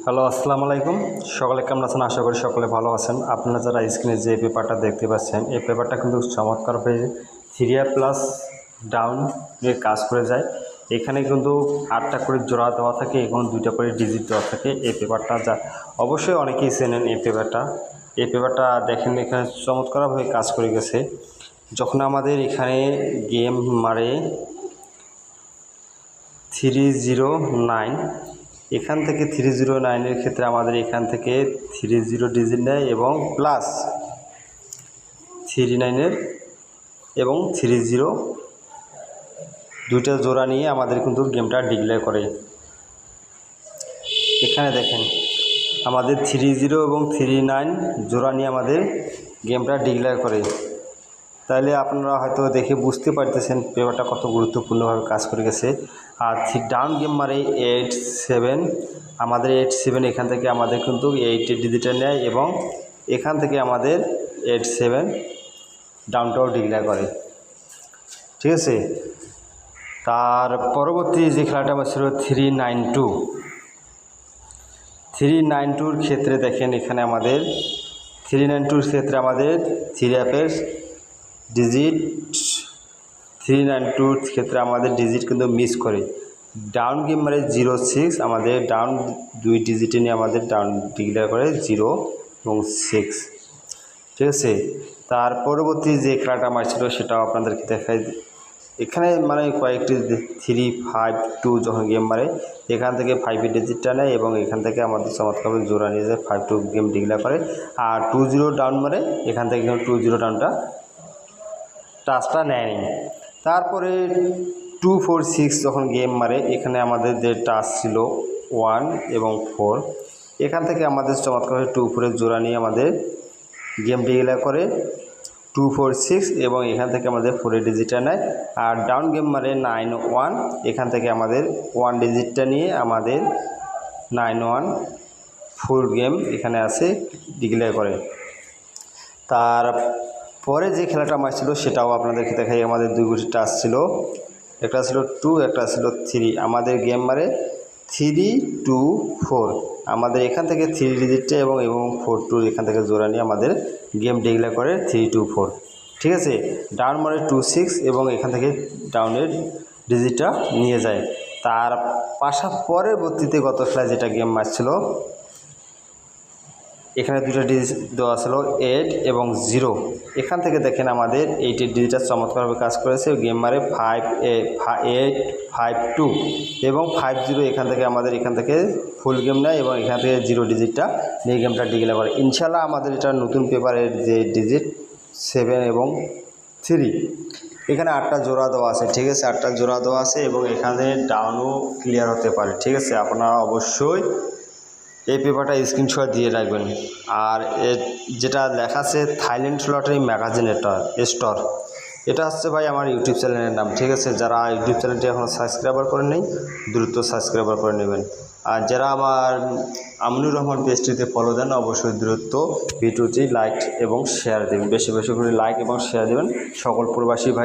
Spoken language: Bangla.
হ্যালো, আসসালামু আলাইকুম। সকলে কেমন আছেন? আশা করি সকলে ভালো আছেন। আপনারা যারা স্ক্রিনে যে পেপারটা দেখতে পাচ্ছেন, এই পেপারটা কিন্তু চমৎকারভাবে 3A+ ডাউন এর কাজ করে যায়। এখানে কিন্তু 8টা করে জোড়া দেওয়া থাকে এবং 2টা করে ডিজিট দেওয়া থাকে। এই পেপারটা যা অবশ্যই অনেকেই চেনেন এই পেপারটা। এই পেপারটা দেখেন এখানে চমৎকারভাবে কাজ করে গেছে। যখন আমাদের এখানে গেম মারে 309, এখান থেকে 309-এর ক্ষেত্রে আমাদের এখান থেকে 30 ডিজিট নেয় এবং প্লাস 39-এর এবং 30 দুইটা জোড়া নিয়ে আমাদের কিন্তু গেমটা ডিক্লেয়ার করে। এখানে দেখেন আমাদের 30 এবং 39 জোড়া নিয়ে আমাদের গেমটা ডিক্লেয়ার করে। তাইলে আপনারা হয়তো দেখে বুঝতে পারতেছেন পেপারটা কত গুরুত্বপূর্ণভাবে কাজ করে গেছে। আর ডাউন গেম মারে 87, আমাদের 87 এখান থেকে আমাদের কিন্তু 8 ডিজিটে নেয় এবং এখান থেকে আমাদের 87 ডাউনটাও ডিক্লেয়ার করে। ঠিক আছে, তার পরবর্তী যে খেলাটা আমার ছিল 392-র ক্ষেত্রে দেখেন এখানে আমাদের 392-র ক্ষেত্রে আমাদের 3 ডিজিট 392-র ক্ষেত্রে আমাদের ডিজিট কিন্তু মিস করে। ডাউন গেম মানে 06, আমাদের ডাউন 2 ডিজিটে নিয়ে আমাদের ডাউন ডিক্লেয়ার করে 0 এবং 6। ঠিক আছে, তার পরবর্তী যে খেলাটা আমার ছিল সেটাও আপনাদেরকে দেখাই। এখানে মানে কয়েকটি 352 যখন গেম মারে এখান থেকে 5 ডিজিটটা নেয় এবং এখান থেকে আমাদের চমৎকারভাবে জোড়া নিয়ে যায় 52 গেম ডিক্লেয়ার করে। আর 20 ডাউন মারে এখান থেকে 20 ডাউনটা টাচটা নেয়নি। তারপরে 246 যখন গেম মারে এখানে আমাদের যে টাচ ছিল 1 এবং 4, এখান থেকে আমাদের চমৎকারভাবে 24-এর জোড়া নিয়ে আমাদের গেম ডিক্লেয়ার করে 246 এবং এখান থেকে আমাদের 4 ডিজিটটা নেয়। আর ডাউন গেম মারে 91, এখান থেকে আমাদের 1 ডিজিটটা নিয়ে আমাদের 91 ফুল গেম এখানে আছে ডিক্লেয়ার করে। তার পরে যে খেলাটা আমার ছিল সেটাও আপনাদেরকে দেখাই। আমাদের 2 গুটি টাচ ছিল, একটা ছিল 2, একটা ছিল 3। আমাদের গেম মারে 324, আমাদের এখান থেকে 3 ডিজিটটা এবং 42 এখান থেকে জোড়া নিয়ে আমাদের গেম ডিক্লেয়ার করে 324। ঠিক আছে, ডাউন মারে 26 এবং এখান থেকে ডাউনের ডিজিটটা নিয়ে যায়। তার পরবর্তীতে গত খেলায় যেটা গেম মারছিল এখানে 2টা ডিজিট দেওয়া ছিল 8 এবং 0। এখান থেকে দেখেন আমাদের 8 ডিজিটটা চমৎকারভাবে কাজ করেছে। গেম মারে 5852 এবং 50, এখান থেকে আমাদের এখান থেকে ফুল গেম নেয় এবং এখান থেকে 0 ডিজিটটা নিয়ে গেমটা ডিক্লেয়ার করে। ইনশাল্লাহ আমাদের এটা নতুন পেপারের যে ডিজিট 7 এবং 3, এখানে 8টা জোড়া দেওয়া আছে। ঠিক আছে, 8টা জোড়া দেওয়া আছে এবং এখানে ডাউনও ক্লিয়ার হতে পারে। ঠিক আছে, আপনারা অবশ্যই এই পেপারটা স্ক্রিনশট দিয়ে রাখবেন। আর যেটা লেখা আছে থাইল্যান্ড লটারি ম্যাগাজিন স্টোর, এটা হচ্ছে ভাই আমার ইউটিউব চ্যানেলের নাম। ঠিক আছে, যারা ইউটিউব চ্যানেলটি এখন সাবস্ক্রাইবার করে নেই দ্রুত সাবস্ক্রাইবার করে নেবেন। আর যারা আমার আমিনুর রহমান পেজটিতে ফলো দেন অবশ্যই দ্রুত ভিডিওটি লাইক এবং শেয়ার দেবেন, বেশি বেশি করে লাইক এবং শেয়ার দেবেন সকল প্রবাসী ভাই।